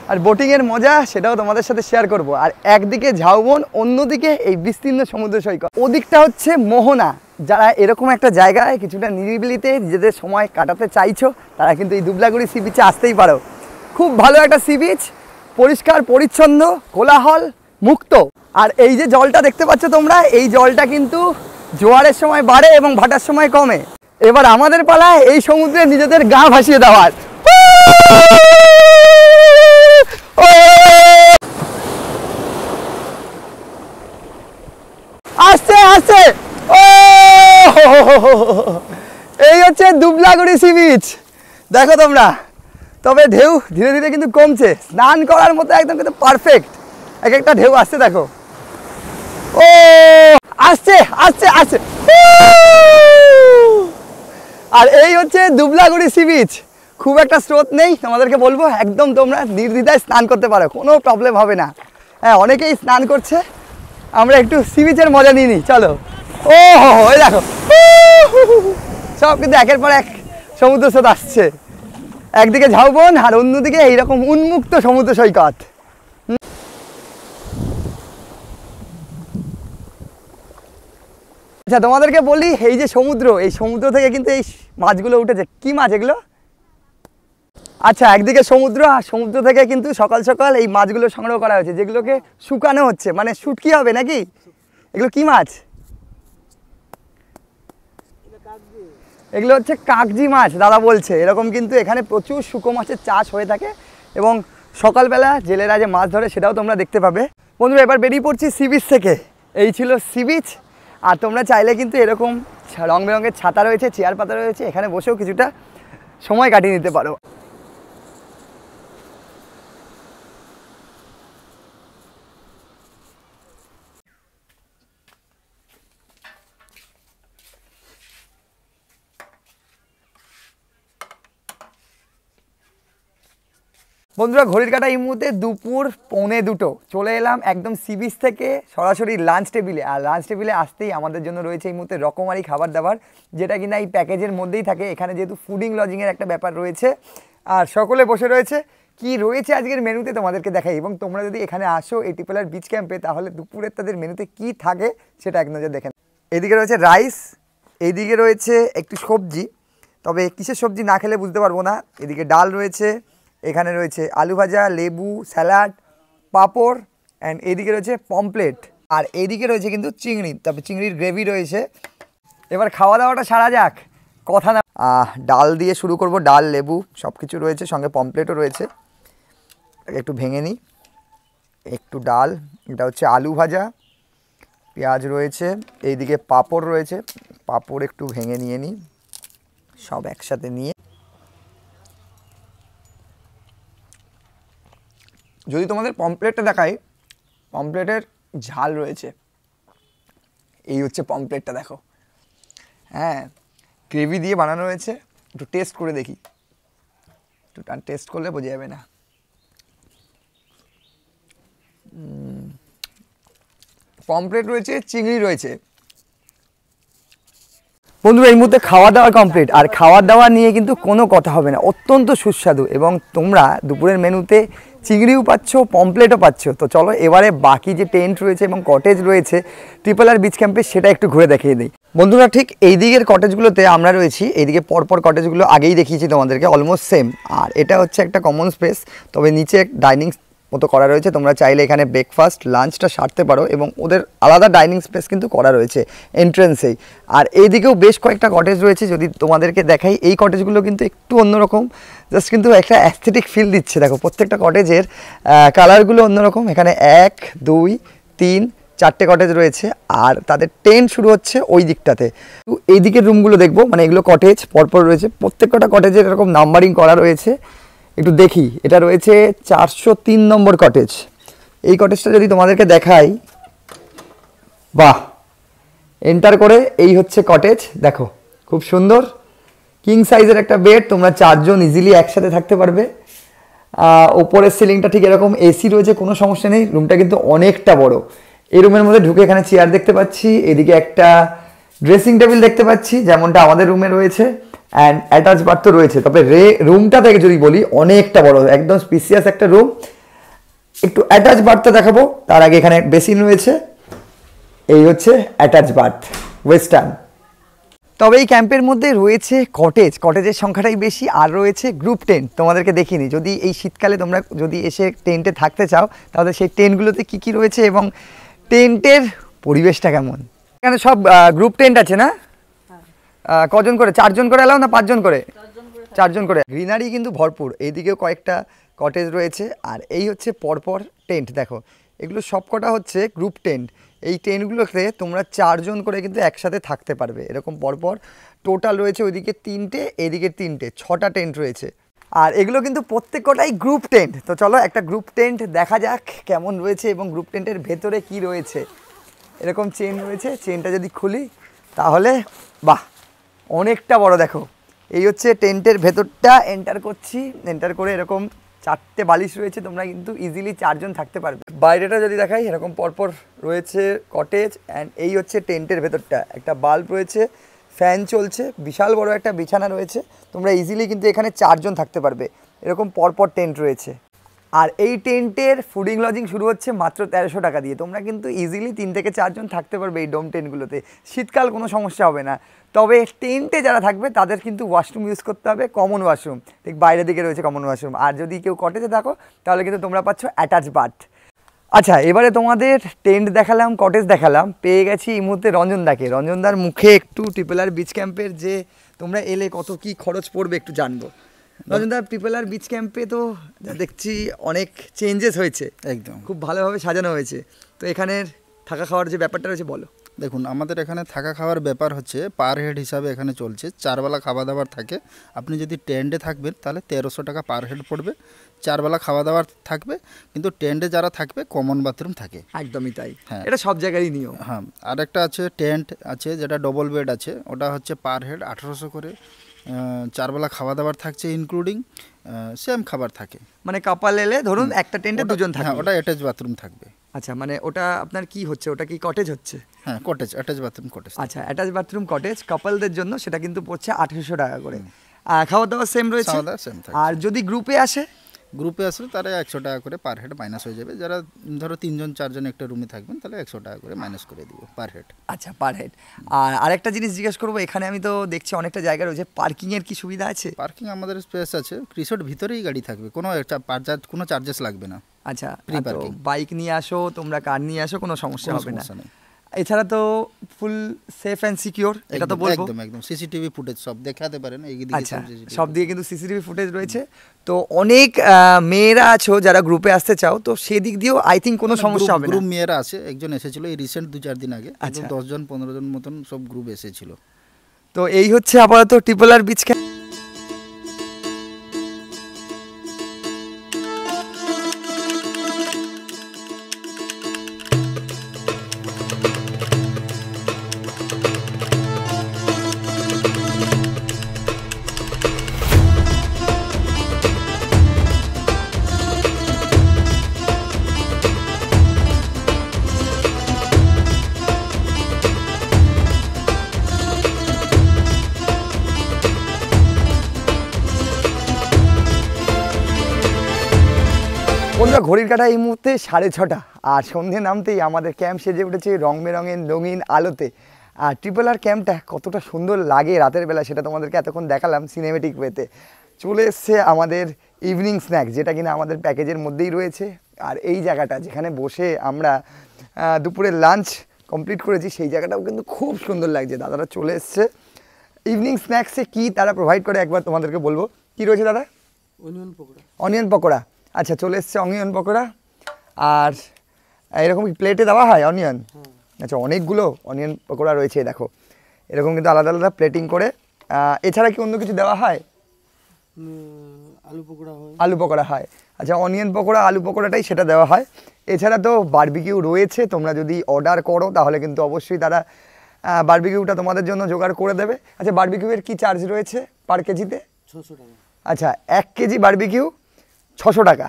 A: আর বোটিংয়ের মজা সেটাও তোমাদের সাথে শেয়ার করব। আর একদিকে ঝাউবন, অন্যদিকে এই বিস্তীর্ণ সমুদ্র সৈকত, ওদিকটা হচ্ছে মোহনা। যারা এরকম একটা জায়গায় কিছুটা নিরিবিলিতে নিজেদের সময় কাটাতে চাইছো, তারা কিন্তু এই দুবলাগুড়ি সি বিচে আসতেই পারো। খুব ভালো একটা সি বিচ, পরিষ্কার পরিচ্ছন্ন, কোলাহল মুক্ত। আর এই যে জলটা দেখতে পাচ্ছ তোমরা, এই জলটা কিন্তু জোয়ারের সময় বাড়ে এবং ভাটার সময় কমে। এবার আমাদের পালায় এই সমুদ্রে নিজেদের গা ভাসিয়ে দেওয়ার। আসছে আসছে, ও এই হচ্ছে দুবলাগুড়ি সি বিচ, দেখো তোমরা। তবে ঢেউ ধীরে ধীরে কিন্তু কমছে, স্নান করার মতো একদম কিন্তু পারফেক্ট। এক একটা ঢেউ আসছে দেখো, ও আসছে আসছে আসছে। আর এই হচ্ছে দুবলাগুড়ি সি বিচ, খুব একটা স্রোত নেই, তোমাদেরকে বলবো একদম তোমরা নির্দ্বিধায় স্নান করতে পারো, কোনো প্রবলেম হবে না। হ্যাঁ, অনেকেই স্নান করছে, আমরা একটু সি বিচের মজা নিয়ে নিই, চলো। ও হো হো, এই দেখো সব কিন্তু একের পর এক সমুদ্র স্রোত আসছে, একদিকে ঝাউবন আর অন্যদিকে এইরকম উন্মুক্ত সমুদ্র সৈকত। আচ্ছা, তোমাদেরকে বলি, এই যে সমুদ্র, এই সমুদ্র থেকে কিন্তু এই মাছগুলো উঠেছে। কি মাছ এগুলো? আচ্ছা, একদিকে সমুদ্র আর সমুদ্র থেকে কিন্তু সকাল সকাল এই মাছগুলো সংগ্রহ করা হয়েছে, যেগুলোকে শুকানো হচ্ছে, মানে শুটকি হবে নাকি? এগুলো কি মাছ? এগুলো হচ্ছে কাকজি মাছ, দাদা বলছে। এরকম কিন্তু এখানে প্রচুর শুকো মাছের চাষ হয়ে থাকে এবং সকালবেলা জেলেরা যে মাছ ধরে সেটাও তোমরা দেখতে পাবে। বন্ধুরা, এবার বেরিয়ে পড়ছি সি বিচ থেকে। এই ছিল সি বিচ। আর তোমরা চাইলে কিন্তু এরকম রং বেরঙের ছাতা রয়েছে, চেয়ার পাতা রয়েছে, এখানে বসেও কিছুটা সময় কাটিয়ে নিতে পারো। বন্ধুরা, ঘড়ির কাঁটা এই মুহূর্তে দুপুর 1:45। চলে এলাম একদম সি বিচ থেকে সরাসরি লাঞ্চ টেবিলে। আর লাঞ্চ টেবিলে আসতেই আমাদের জন্য রয়েছে এই মুহূর্তে রকমারি খাবার দাবার, যেটা কিনা এই প্যাকেজের মধ্যেই থাকে। এখানে যেহেতু ফুডিং লজিংয়ের একটা ব্যাপার রয়েছে, আর সকলে বসে রয়েছে। কি রয়েছে আজকের মেনুতে তোমাদেরকে দেখাই, এবং তোমরা যদি এখানে আসো এই টিপোলার বিচ ক্যাম্পে, তাহলে দুপুরের তাদের মেনুতে কি থাকে সেটা এক নজর দেখেন। এদিকে রয়েছে রাইস, এইদিকে রয়েছে একটু সবজি, তবে কিসের সবজি না খেলে বুঝতে পারবো না। এদিকে ডাল রয়েছে, এখানে রয়েছে আলু ভাজা, লেবু, স্যালাড, পাঁপড়, অ্যান্ড এইদিকে রয়েছে পমপ্লেট, আর এইদিকে রয়েছে কিন্তু চিংড়ি, তারপরে চিংড়ির গ্রেভি রয়েছে। এবার খাওয়া দাওয়াটা সারা যাক, কথা না। ডাল দিয়ে শুরু করব, ডাল, লেবু সব কিছু রয়েছে, সঙ্গে পমপ্লেটও রয়েছে। একটু ভেঙে নিই, একটু ডাল, এটা হচ্ছে আলু ভাজা, পেঁয়াজ রয়েছে, এইদিকে পাঁপড় রয়েছে, পাঁপড় একটু ভেঙে নিয়ে নিই, সব একসাথে নিয়ে। যদি তোমাদের পমপ্লেটটা দেখাই, পমপ্লেটের ঝাল রয়েছে, এই হচ্ছে পমপ্লেটটা, দেখো। হ্যাঁ, গ্রেভি দিয়ে বানানো হয়েছে, একটু টেস্ট করে দেখি, একটু টেস্ট করলে বোঝা যাবে না। পমপ্লেট রয়েছে, চিংড়ি রয়েছে। বন্ধুরা, এই মুহূর্তে খাওয়া দাওয়া কমপ্লিট, আর খাওয়া দাওয়া নিয়ে কিন্তু কোনো কথা হবে না, অত্যন্ত সুস্বাদু। এবং তোমরা দুপুরের মেনুতে চিংড়িও পাচ্ছ, পমপ্লেটও পাচ্ছ। তো চলো এবারে বাকি যে টেন্ট রয়েছে এবং কটেজ রয়েছে ট্রিপল আর বিচ ক্যাম্পে, সেটা একটু ঘুরে দেখিয়ে দিই। বন্ধুরা, ঠিক এই দিকের কটেজগুলোতে আমরা রয়েছি, এইদিকে পরপর কটেজগুলো আগেই দেখিয়েছি তোমাদেরকে, অলমোস্ট সেম। আর এটা হচ্ছে একটা কমন স্পেস, তবে নিচে ডাইনিং মতো করা রয়েছে। তোমরা চাইলে এখানে ব্রেকফাস্ট, লাঞ্চটা সারতে পারো, এবং ওদের আলাদা ডাইনিং স্পেস কিন্তু করা রয়েছে এন্ট্রেন্সেই। আর এইদিকেও বেশ কয়েকটা কটেজ রয়েছে, যদি তোমাদেরকে দেখাই। এই কটেজগুলো কিন্তু একটু অন্যরকম, জাস্ট কিন্তু একটা অ্যাস্থেটিক ফিল দিচ্ছে। দেখো, প্রত্যেকটা কটেজের কালারগুলো অন্যরকম। এখানে 1, 2, 3, 4টে কটেজ রয়েছে, আর তাদের টেন্ট শুরু হচ্ছে ওই দিকটাতে। এই দিকের রুমগুলো দেখবো, মানে এগুলো কটেজ পরপর রয়েছে, প্রত্যেকটা কটেজের এরকম নাম্বারিং করা রয়েছে। একটু দেখি, এটা রয়েছে 403 নম্বর কটেজ। এই কটেজটা যদি তোমাদেরকে দেখাই, বাহ, এন্টার করে এই হচ্ছে কটেজ। দেখো, খুব সুন্দর কিং সাইজের একটা বেড, তোমরা 4 জন ইজিলি একসাথে থাকতে পারবে। ওপরের সিলিংটা ঠিক এরকম, এসি রয়েছে, কোনো সমস্যা নেই। রুমটা কিন্তু অনেকটা বড়। এই রুমের মধ্যে ঢুকে এখানে চেয়ার দেখতে পাচ্ছি, এদিকে একটা ড্রেসিং টেবিল দেখতে পাচ্ছি, যেমনটা আমাদের রুমে রয়েছে, অ্যান্ড অ্যাটাচ বাথ তো রয়েছে। তবে রুমটা থেকে যদি বলি, অনেকটা বড়, একদম স্পেসিয়াস একটা রুম। একটু অ্যাটাচ বাথটা দেখাবো, তার আগে এখানে বেসিন রয়েছে। এই হচ্ছে অ্যাটাচ বাথ, ওয়েস্টার্ন। তবে এই ক্যাম্পের মধ্যে রয়েছে কটেজ, কটেজের সংখ্যাটাই বেশি, আর রয়েছে গ্রুপ টেন্ট। তোমাদেরকে দেখিনি, যদি এই শীতকালে তোমরা যদি এসে টেন্টে থাকতে চাও, তাহলে সেই টেন্টগুলোতে কী কী রয়েছে এবং টেন্টের পরিবেশটা কেমন। এখানে সব গ্রুপ টেন্ট আছে না? কজন করে? 4 জন করে এলাও না 5 জন করে? 4 জন করে। গ্রিনারি কিন্তু ভরপুর, এইদিকেও কয়েকটা কটেজ রয়েছে, আর এই হচ্ছে পরপর টেন্ট। দেখো, এগুলো সবকটা হচ্ছে গ্রুপ টেন্ট। এই টেন্টগুলোতে তোমরা 4 জন করে কিন্তু একসাথে থাকতে পারবে, এরকম পরপর। টোটাল রয়েছে ওইদিকে 3টে, এইদিকে 3টে, 6টা টেন্ট রয়েছে। আর এগুলো কিন্তু প্রত্যেকটাই গ্রুপ টেন্ট। তো চলো একটা গ্রুপ টেন্ট দেখা যাক কেমন রয়েছে, এবং গ্রুপ টেন্টের ভেতরে কি রয়েছে। এরকম চেন রয়েছে, চেনটা যদি খুলি তাহলে বাহ, অনেকটা বড়। দেখো, এই হচ্ছে টেন্টের ভেতরটা, এন্টার করছি, এন্টার করে এরকম 4টে বালিশ রয়েছে, তোমরা কিন্তু ইজিলি 4 জন থাকতে পারবে। বাইরেটা যদি দেখাই এরকম পরপর রয়েছে কটেজ, অ্যান্ড এই হচ্ছে টেন্টের ভেতরটা, একটা বাল্ব রয়েছে, ফ্যান চলছে, বিশাল বড় একটা বিছানা রয়েছে, তোমরা ইজিলি কিন্তু এখানে 4 জন থাকতে পারবে, এরকম পরপর টেন্ট রয়েছে। আর এই টেন্টের ফুডিং লজিং শুরু হচ্ছে মাত্র 1300 টাকা দিয়ে, তোমরা কিন্তু ইজিলি 3 থেকে 4 জন থাকতে পারবে এই ডোম টেন্টগুলোতে, শীতকাল কোনো সমস্যা হবে না। তবে টেন্টে যারা থাকবে তাদের কিন্তু ওয়াশরুম ইউজ করতে হবে, কমন ওয়াশরুম, ঠিক বাইরের দিকে রয়েছে কমন ওয়াশরুম। আর যদি কেউ কটেজে থাকো তাহলে কিন্তু তোমরা পাচ্ছ অ্যাটাচ বাথ। আচ্ছা, এবারে তোমাদের টেন্ট দেখালাম, কটেজ দেখালাম, পেয়ে গেছি এই মুহূর্তে রঞ্জনদাকে। রঞ্জনদার মুখে একটু ট্রিপল আর বিচ ক্যাম্পের যে তোমরা এলে কত কি খরচ পড়বে একটু জানবো। রঞ্জনদা, ট্রিপল আর বিচ ক্যাম্পে তো দেখছি অনেক চেঞ্জেস হয়েছে,
C: একদম
A: খুব ভালোভাবে সাজানো হয়েছে, তো এখানের থাকা খাওয়ার যে ব্যাপারটা রয়েছে বলো।
C: দেখুন, আমাদের এখানে থাকা খাওয়ার ব্যাপার হচ্ছে পার হেড হিসাবে এখানে চলছে, 4 বেলা খাওয়া দাওয়ার থাকে। আপনি যদি টেন্টে থাকবেন তাহলে 1300 টাকা পার হেড পড়বে, 4 বেলা খাওয়া দাওয়ার থাকবে, কিন্তু টেন্টে যারা থাকবে কমন বাথরুম থাকে।
A: একদমই তাই,
C: হ্যাঁ।
A: এটা সব জায়গারই নিয়ম।
C: হ্যাঁ, আর একটা আছে টেন্ট আছে যেটা ডবল বেড আছে, ওটা হচ্ছে পার হেড 1800 করে, 4 বেলা খাওয়া দাওয়ার থাকছে ইনক্লুডিং, সেম খাবার থাকে।
A: মানে কাপাল এলে ধরুন একটা টেন্টে 2 জন
C: হ্যাঁ,
A: থাকবে।
C: ওটা অ্যাটাচ বাথরুম থাকবে।
A: আচ্ছা, মানে ওটা আপনার কি হচ্ছে, ওটা কি কটেজ হচ্ছে?
C: হ্যাঁ, কটেজ, অ্যাটাচ বাথরুম কটেজ।
A: আচ্ছা, অ্যাটাচ বাথরুম কটেজ কাপলদের জন্য সেটা কিন্তু পড়ছে 1800 টাকা করে। আর খাওয়া দাওয়া সেম রয়েছে।
C: খাওয়া দাওয়া সেম থাকে।
A: আর যদি গ্রুপে আসে,
C: গ্রুপে আসলে তারা 100 টাকা করে পার হেড মাইনাস হয়ে যাবে। যারা ধরো 3 জন 4 জন একটা রুমে থাকবেন তাহলে 100 টাকা করে মাইনাস করে দিব পার হেড।
A: আচ্ছা, পার হেড। আর আরেকটা জিনিস জিজ্ঞেস করবো, এখানে আমি তো দেখছি অনেকটা জায়গা রয়েছে, পার্কিংয়ের কি সুবিধা আছে?
C: পার্কিং আমাদের স্পেস আছে, রিসোর্ট ভিতরেই গাড়ি থাকবে, কোনো চার্জেস লাগবে না।
A: আচ্ছা,
C: Free
A: তো
C: parking।
A: বাইক নিয়ে আসো, তোমরা কার নিয়ে আসো, কোনো সমস্যা
C: কোনো
A: হবে না।
C: সমস্যা নেই।
A: এছাড়া তো ফুল সেফ অ্যান্ড সিকিউর, এটা তো বলবো।
C: একদম একদম সিসিটিভি ফুটেজ সব দেখাতে পারেন এইদিকে।
A: আচ্ছা, সব দিকে কিন্তু সিসিটিভি ফুটেজ রয়েছে, তো অনেক মেয়েরা আছো যারা গ্রুপে আসতে চাও, তো সেদিক দিয়েও আই থিঙ্ক কোনো সমস্যা হবে না।
C: গ্রুপ মেয়েরা আছে, একজন এসেছিল এই রিসেন্ট 2-4 দিন আগে,
A: আচ্ছা।
C: 10 জন 15 জন মতন সব গ্রুপ এসেছিল।
A: তো এই হচ্ছে আপাতত ট্রিপল আর বিচ ক্যাম্প। বন্ধুরা, ঘড়ির কাঁটা এই মুহূর্তে 6:30, আর সন্ধে নামতেই আমাদের ক্যাম্প সেজে উঠেছে রং বেরঙের রঙিন আলোতে। আর ট্রিপল আর ক্যাম্পটা কতটা সুন্দর লাগে রাতের বেলা সেটা তোমাদেরকে এতক্ষণ দেখালাম সিনেমেটিক ওয়েতে। চলে এসছে আমাদের ইভিনিং স্ন্যাক্স, যেটা কিনা আমাদের প্যাকেজের মধ্যেই রয়েছে। আর এই জায়গাটা যেখানে বসে আমরা দুপুরের লাঞ্চ কমপ্লিট করেছি, সেই জায়গাটাও কিন্তু খুব সুন্দর লাগছে। দাদারা চলে এসছে। ইভিনিং স্ন্যাক্সে কি তারা প্রোভাইড করে একবার তোমাদেরকে বলবো। কি রয়েছে দাদা? অনিয়ন পকোড়া। আচ্ছা, চলে এসছে অনিয়ন পকোড়া। আর এরকম কি প্লেটে দেওয়া হয় অনিয়ন? আচ্ছা, অনেকগুলো অনিয়ন পকোড়া রয়েছে, দেখো এরকম কিন্তু আলাদা আলাদা প্লেটিং করে। এছাড়া কি অন্য কিছু দেওয়া হয়? আলু পকোড়া হয়। আচ্ছা, অনিয়ন পকোড়া আলু পকোড়াটাই সেটা দেওয়া হয়। এছাড়া তো বারবিকিউ রয়েছে, তোমরা যদি অর্ডার করো তাহলে কিন্তু অবশ্যই তারা বারবিকিউটা তোমাদের জন্য জোগাড় করে দেবে। আচ্ছা, বারবিকিউয়ের কি চার্জ রয়েছে পার কেজিতে?
E: 600 টাকা।
A: আচ্ছা, 1 কেজি বারবিকিউ 600 টাকা।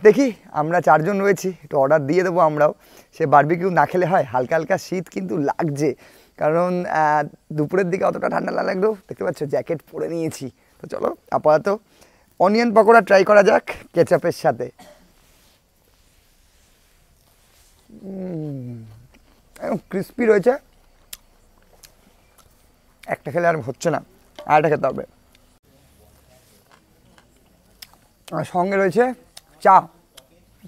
A: দেখি আমরা 4 জন রয়েছি, একটু অর্ডার দিয়ে দেবো আমরাও। সে বারবিকিউ না খেলে হয়, হালকা হালকা শীত কিন্তু লাগছে, কারণ দুপুরের দিকে অতটা ঠান্ডা না লাগলেও দেখতে পাচ্ছ জ্যাকেট পরে নিয়েছি। তো চলো আপাতত অনিয়ন পকোড়া ট্রাই করা যাক কেচাপের সাথে। একদম ক্রিস্পি রয়েছে, একটা খেলে আর হচ্ছে না, আরেকটা খেতে হবে। আর সঙ্গে রয়েছে চা।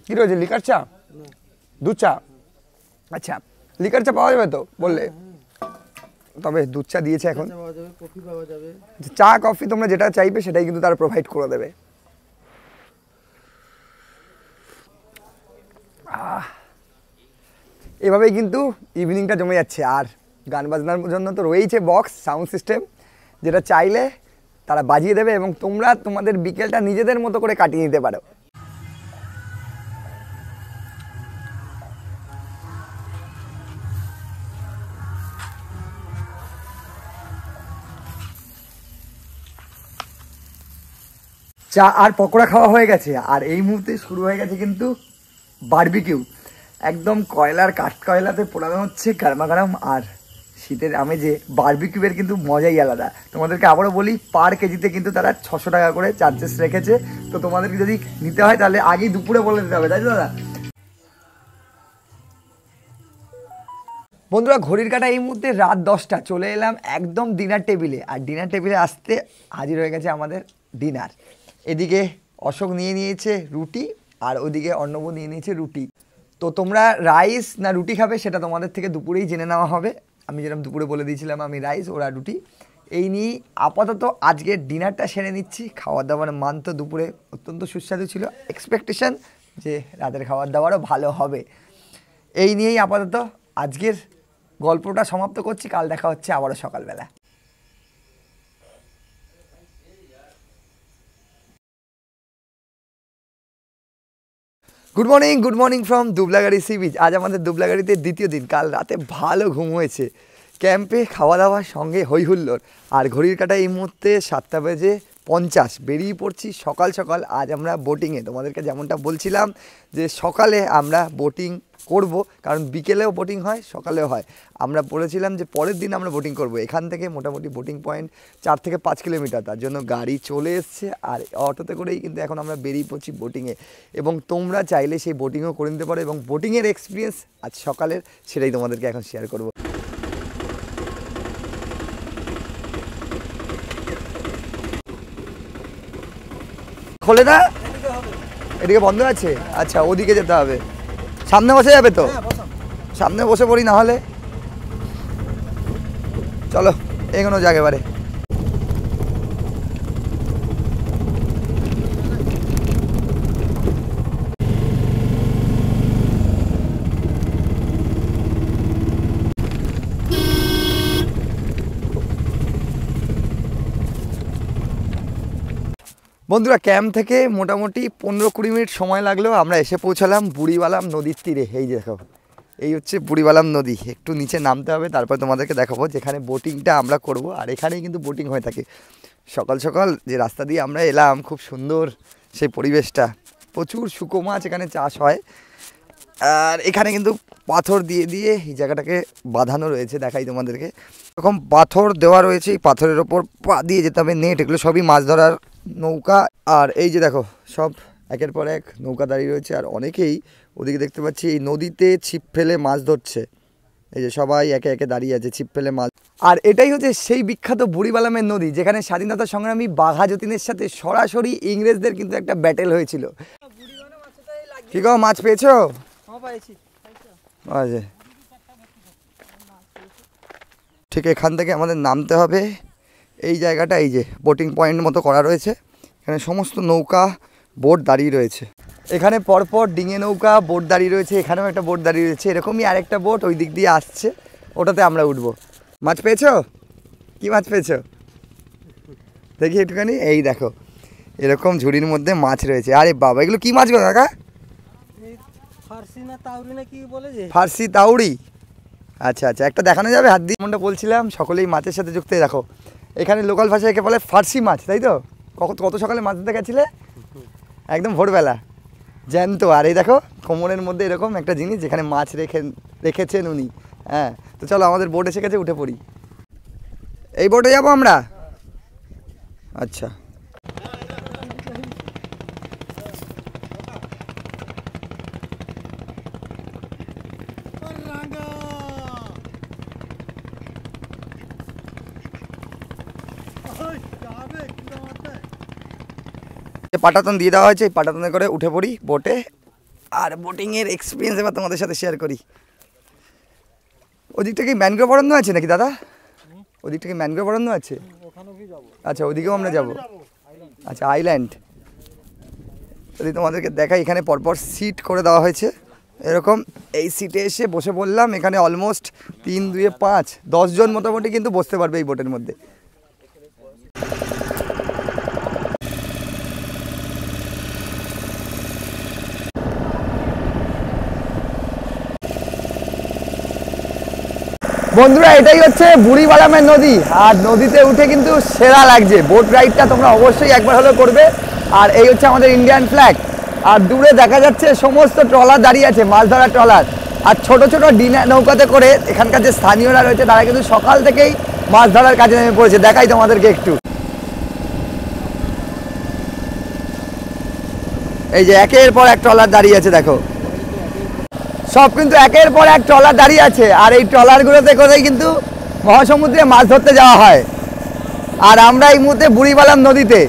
A: কী রয়েছে, লিকার চা? দুধ চা। আচ্ছা, লিকার চা পাওয়া যাবে তো বললে? তবে দুধ চা দিয়েছে এখন। চা কফি তোমরা যেটা চাইবে সেটাই কিন্তু তারা প্রোভাইড করে দেবে। এভাবেই কিন্তু ইভিনিংটা জমে যাচ্ছে। আর গান বাজনার জন্য তো রয়েছে বক্স সাউন্ড সিস্টেম, যেটা চাইলে তারা বাজিয়ে দেবে এবং তোমরা তোমাদের বিকেলটা নিজেদের মতো করে কাটিয়ে নিতে পারো। চা আর পকোড়া খাওয়া হয়ে গেছে, আর এই মুহূর্তে শুরু হয়ে গেছে কিন্তু বারবিকিউ। একদম কয়লার কাঠকয়লাতে পোড়ানো হচ্ছে গরমা গরম, আর শীতের আমেজে বারবিকিউয়ের কিন্তু মজাই আলাদা। তোমাদেরকে আবারও বলি, পার কেজিতে কিন্তু তারা 600 টাকা করে চার্জেস রেখেছে। তো তোমাদেরকে যদি নিতে হয় তাহলে আগেই দুপুরে বলে দিতে হবে, তাই তো দাদা? বন্ধুরা, ঘড়ির কাঁটা এই মুহূর্তে রাত 10টা, চলে এলাম একদম ডিনার টেবিলে। আর ডিনার টেবিলে আসতে হাজির হয়ে গেছে আমাদের ডিনার। এদিকে অশোক নিয়ে নিয়েছে রুটি, আর ওদিকে অর্ণব নিয়ে নিয়েছে রুটি। তো তোমরা রাইস না রুটি খাবে সেটা তোমাদের থেকে দুপুরেই জেনে নেওয়া হবে। আমি যেরকম দুপুরে বলে দিয়েছিলাম আমি রাইস, ওরা রুটি। এই নিয়েই আপাতত আজকের ডিনারটা সেরে নিচ্ছি। খাওয়ার দাওয়ার মান তো দুপুরে অত্যন্ত সুস্বাদু ছিল, এক্সপেকটেশন যে রাতের খাবার দাবারও ভালো হবে। এই নিয়েই আপাতত আজকের গল্পটা সমাপ্ত করছি। কাল দেখা হচ্ছে আবারও সকালবেলা। Good morning from Dublagari sea beach. আজ আমাদের দুবলাগাড়িতে দ্বিতীয় দিন। কাল রাতে ভালো ঘুম হয়েছে, ক্যাম্পে খাওয়া দাওয়ার সঙ্গে হই হুল্লোড়। আর ঘড়ির কাঁটা এই মুহূর্তে 7:50 বেরিয়ে পড়ছি সকাল সকাল। আজ আমরা বোটিংয়ে, তোমাদেরকে যেমনটা বলছিলাম যে সকালে আমরা বোটিং করব, কারণ বিকেলেও বোটিং হয় সকালেও হয়। আমরা বলেছিলাম যে পরের দিন আমরা বোটিং করব। এখান থেকে মোটামুটি বোটিং পয়েন্ট 4 থেকে 5 কিলোমিটার, তার জন্য গাড়ি চলে এসছে। আর অটোতে করেই কিন্তু এখন আমরা বেরিয়ে পড়ছি বোটিংয়ে। এবং তোমরা চাইলে সেই বোটিংও করে নিতে পারো, এবং বোটিংয়ের এক্সপিরিয়েন্স আজ সকালের সেটাই তোমাদেরকে এখন শেয়ার করব। খোলে না, এদিকে বন্ধ আছে। আচ্ছা, ওদিকে যেতে হবে। সামনে বসে যাবে তো? সামনে বসে পড়ি, না হলে চলো এগোনো যাক এবারে। বন্ধুরা, ক্যাম্প থেকে মোটামুটি 15-20 মিনিট সময় লাগলেও আমরা এসে পৌঁছালাম বুড়িবালাম নদীর তীরে। এই দেখো, এই হচ্ছে বুড়িবালাম নদী। একটু নিচে নামতে হবে, তারপর তোমাদেরকে দেখাবো যেখানে বোটিংটা আমরা করব। আর এখানেই কিন্তু বোটিং হয়ে থাকে। সকাল সকাল যে রাস্তা দিয়ে আমরা এলাম, খুব সুন্দর সেই পরিবেশটা। প্রচুর শুকো মাছ এখানে চাষ হয়। আর এখানে কিন্তু পাথর দিয়ে দিয়ে এই জায়গাটাকে বাঁধানো রয়েছে, দেখাই তোমাদেরকে। এরকম পাথর দেওয়া রয়েছে, এই পাথরের ওপর পা দিয়ে যেতে হবে, নেট। এগুলো সবই মাছ ধরার নৌকা। আর এই যে দেখো, সব একের পর এক নৌকা দাঁড়িয়ে রয়েছে। আর অনেকেই ওদিকে দেখতে পাচ্ছি এই নদীতে ছিপ ফেলে মাছ ধরছে। এই যে সবাই একে একে দাঁড়িয়ে আছে ছিপ ফেলে মাছ। আর এটাই হচ্ছে সেই বিখ্যাত বুড়িবালামের নদী, যেখানে স্বাধীনতা সংগ্রামী বাঘা যতীনের সাথে সরাসরি ইংরেজদের কিন্তু একটা ব্যাটেল হয়েছিল। কি গো, মাছ পেয়েছো? আচ্ছা, ঠিক এখান থেকে আমাদের নামতে হবে। এই জায়গাটা, এই যে বোটিং পয়েন্ট মতো করা রয়েছে, এখানে সমস্ত নৌকা বোট দাঁড়িয়ে রয়েছে। এখানে পরপর ডিঙে নৌকা বোট দাঁড়িয়ে রয়েছে, এখানেও একটা বোট দাঁড়িয়ে রয়েছে। এরকমই আরেকটা বোট ওই দিক দিয়ে আসছে, ওটাতে আমরা উঠবো। মাছ পেয়েছো? কি মাছ পেয়েছো দেখি একটুখানি। এই দেখো, এরকম ঝুড়ির মধ্যে মাছ রয়েছে। আরে বাবা, এগুলো কি মাছ গো কাকা? ফার্সি তাউড়ি। আচ্ছা আচ্ছা, একটা দেখানো যাবে হাত দিয়ে? মনটা বলছিলাম সকলেই মাছের সাথে যুক্ত। দেখো, এখানে লোকাল ভাষায় একে বলে ফার্সি মাছ, তাই তো? কত সকালে মাছ ধরতে গেছিলে? একদম ভোরবেলা, জ্যান্ত। আর এই দেখো কোমরের মধ্যে এরকম একটা জিনিস, যেখানে মাছ রেখেছেন উনি। হ্যাঁ, তো চলো, আমাদের বোট এসে গেছে, উঠে পড়ি। এই বোটে যাবো আমরা? আচ্ছা, পাটাতন দিয়ে দেওয়া হয়েছে, এই পাটাতনে করে উঠে পড়ি বোটে। আর বোটিংয়ের এক্সপিরিয়েন্স এবার তোমাদের সাথে শেয়ার করি। ওদিকটা কি ম্যানগ্রোভ অরণ্য আছে নাকি দাদা? ওদিকটা কি ম্যানগ্রোভ অরণ্য আছে? আচ্ছা, ওদিকেও আমরা যাব। আচ্ছা, আইল্যান্ড। যদি তোমাদেরকে দেখাই, এখানে পরপর সিট করে দেওয়া হয়েছে এরকম। এই সিটে এসে বসে পড়লাম। এখানে অলমোস্ট 3 2 5 10 জন মোটামুটি কিন্তু বসতে পারবে এই বোটের মধ্যে। বন্ধুরা, এটাই হচ্ছে বুড়িবালামের নদী। আর নদীতে উঠে কিন্তু সেরা লাগছে। বোট রাইডটা তোমরা অবশ্যই একবার হলেও করবে। আর এই হচ্ছে আমাদের ইন্ডিয়ান ফ্ল্যাগ। আর দূরে দেখা যাচ্ছে সমস্ত ট্রলার দাঁড়িয়ে আছে, মাছ ধরার ট্রলার। আর ছোট ছোট ডিনার নৌকাতে করে এখানকার যে স্থানীয়রা রয়েছে তারা কিন্তু সকাল থেকেই মাছ ধরার কাজে নেমে পড়েছে। দেখাই তোমাদেরকে একটু, এই যে একের পর এক ট্রলার দাঁড়িয়ে আছে, দেখো সব কিন্তু একের পর এক ট্রলার দাঁড়িয়ে আছে। আর এই ট্রলারগুলোতে করেই কিন্তু মহাসমুদ্রে মাছ ধরতে যাওয়া হয়। আর আমরা এই মুহূর্তে বুড়িবালাম নদীতে,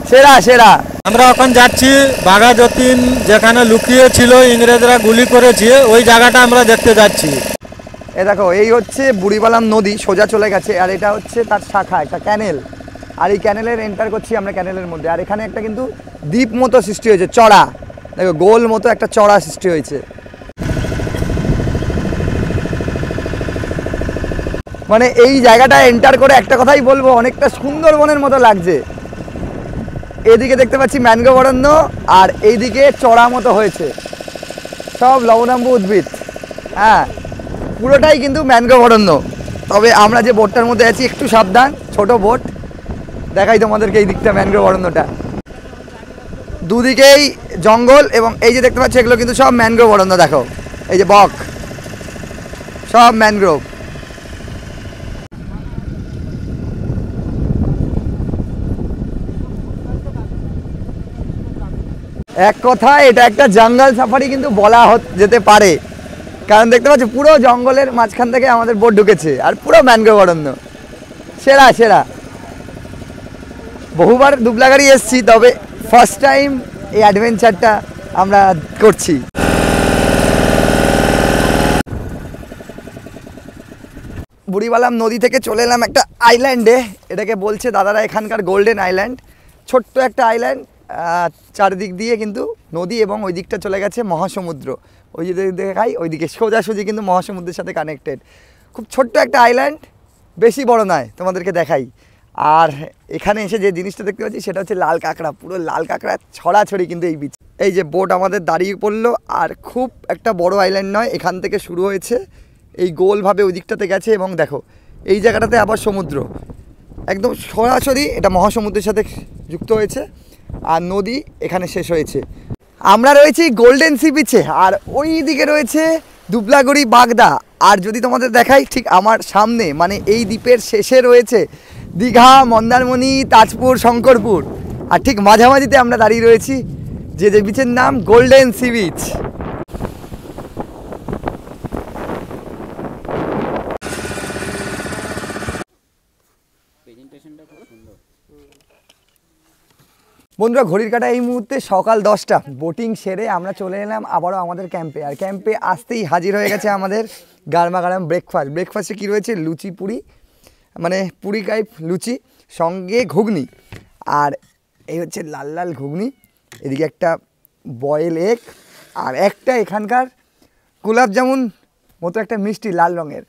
A: সেরা সেরা।
B: আমরা এখন যাচ্ছি বাঘা যতীন, যেখানে লুকিয়ে ছিল ইংরেজরা গুলি করেছে, ওই জায়গাটা আমরা দেখতে যাচ্ছি।
A: এ দেখো, এই হচ্ছে বুড়িবালাম নদী, সোজা চলে গেছে। আর এটা হচ্ছে তার শাখা, একটা ক্যানেল। আর এই ক্যানেলের এন্টার করছি আমরা ক্যানেলের মধ্যে। আর এখানে একটা কিন্তু দ্বীপ মতো সৃষ্টি হয়েছে, চড়া, দেখো গোল মতো একটা চড়া সৃষ্টি হয়েছে। মানে এই জায়গাটা এন্টার করে একটা কথাই বলবো, অনেকটা সুন্দরবনের মতো লাগছে। এদিকে দেখতে পাচ্ছি ম্যানগ্রোভ অরণ্য, আর এইদিকে চড়া মতো হয়েছে, সব লবণাম্বু উদ্ভিদ। হ্যাঁ, পুরোটাই কিন্তু ম্যানগ্রোভ অরণ্য। তবে আমরা যে বোটটার মধ্যে আছি একটু সাবধান, ছোট বোট। দেখাই তোমাদেরকে এই দিকটা ম্যানগ্রোভ অরণ্যটা, দুদিকেই জঙ্গল। এবং এই যে দেখতে পাচ্ছি এগুলো কিন্তু সব ম্যানগ্রোভ অরণ্য। দেখো এই যে বক, সব ম্যানগ্রোভ। এক কথায় এটা একটা জঙ্গল সাফারি কিন্তু বলা যেতে পারে, কারণ দেখতে পাচ্ছি পুরো জঙ্গলের মাঝখান থেকে আমাদের বোট ঢুকেছে। আর পুরো ম্যানগ্রোভ অরণ্য, সেরা সেরা। বহুবার দুবলাগাড়ি এসেছি, তবে ফার্স্ট টাইম এই অ্যাডভেঞ্চারটা আমরা করছি। বুড়িবালাম নদী থেকে চলে এলাম একটা আইল্যান্ডে। এটাকে বলছে দাদারা এখানকার গোল্ডেন আইল্যান্ড। ছোট্ট একটা আইল্যান্ড, চারিদিক দিয়ে কিন্তু নদী, এবং ওই দিকটা চলে গেছে মহাসমুদ্র। ওই যে দেখাই ওইদিকে সোজাসুজি কিন্তু মহাসমুদ্রের সাথে কানেক্টেড। খুব ছোট্ট একটা আইল্যান্ড, বেশি বড় নয়, তোমাদেরকে দেখাই। আর এখানে এসে যে জিনিসটা দেখতে পাচ্ছি সেটা হচ্ছে লাল কাঁকড়া। পুরো লাল কাঁকড়া ছড়াছড়ি কিন্তু এই বিচ। এই যে বোট আমাদের দাঁড়িয়ে পড়লো। আর খুব একটা বড় আইল্যান্ড নয়, এখান থেকে শুরু হয়েছে, এই গোলভাবে ওই দিকটাতে গেছে। এবং দেখো এই জায়গাটাতে আবার সমুদ্র, একদম সরাসরি এটা মহাসমুদ্রের সাথে যুক্ত হয়েছে। আর নদী এখানে শেষ হয়েছে। আমরা রয়েছি গোল্ডেন সি বিচে, আর ওই দিকে রয়েছে দুবলাগড়ি, বাগদা। আর যদি তোমাদের দেখাই, ঠিক আমার সামনে, মানে এই দ্বীপের শেষে রয়েছে দীঘা, মন্দারমণি, তাজপুর, শঙ্করপুর। আর ঠিক মাঝামাঝিতে আমরা দাঁড়িয়ে রয়েছি, যে বিচের নাম গোল্ডেন সি বিচ। বন্ধুরা, ঘড়ির কাঁটা এই মুহূর্তে সকাল 10টা। বোটিং সেরে আমরা চলে এলাম আবারও আমাদের ক্যাম্পে। আর ক্যাম্পে আসতেই হাজির হয়ে গেছে আমাদের গারমা গারাম ব্রেকফাস্ট। ব্রেকফাস্টে কী রয়েছে? লুচি পুরি, মানে পুরি টাইপ লুচি, সঙ্গে ঘুগনি। আর এই হচ্ছে লাল লাল ঘুগনি, এদিকে একটা বয়েল এগ, আর একটা এখানকার গোলাপ জামুন মতো একটা মিষ্টি লাল রঙের।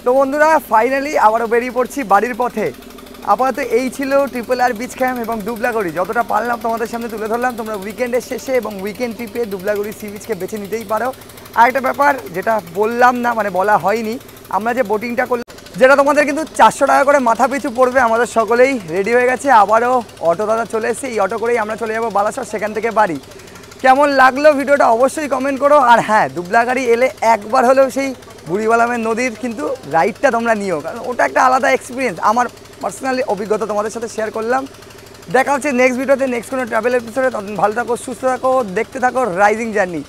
A: তো বন্ধুরা, ফাইনালি আবারও বেরিয়ে পড়ছি বাড়ির পথে। আপাতত এই ছিল RRR বিচ ক্যাম্প এবং দুবলাগড়ি। যতটা পারলাম তোমাদের সামনে তুলে ধরলাম। তোমরা উইকেন্ডের শেষে এবং উইকেন্ড ট্রিপে দুবলাগড়ি সি বিচকে বেছে নিতেই পারো। আর একটা ব্যাপার যেটা বললাম না, মানে বলা হয়নি, আমরা যে বোটিংটা করলাম, যেটা তোমাদের কিন্তু 400 টাকা করে মাথা পিছু পড়বে। আমাদের সকলেই রেডি হয়ে গেছে, আবারও অটো দাদা চলে এসেছে। এই অটো করেই আমরা চলে যাবো বালাসর, সেখান থেকে বাড়ি। কেমন লাগলো ভিডিওটা অবশ্যই কমেন্ট করো। আর হ্যাঁ, দুবলাগড়ি এলে একবার হলেও সেই বুড়িবালামের নদীর কিন্তু রাইডটা তোমরা নিও, কারণ ওটা একটা আলাদা এক্সপিরিয়েন্স। আমার পার্সোনালি অভিজ্ঞতা তোমাদের সাথে শেয়ার করলাম। দেখা হচ্ছে নেক্সট ভিডিওতে, নেক্সট কোনো ট্রাভেল এপিসোডে। ভালো থাকো, সুস্থ থাকো, দেখতে থাকো রাইজিং জার্নি।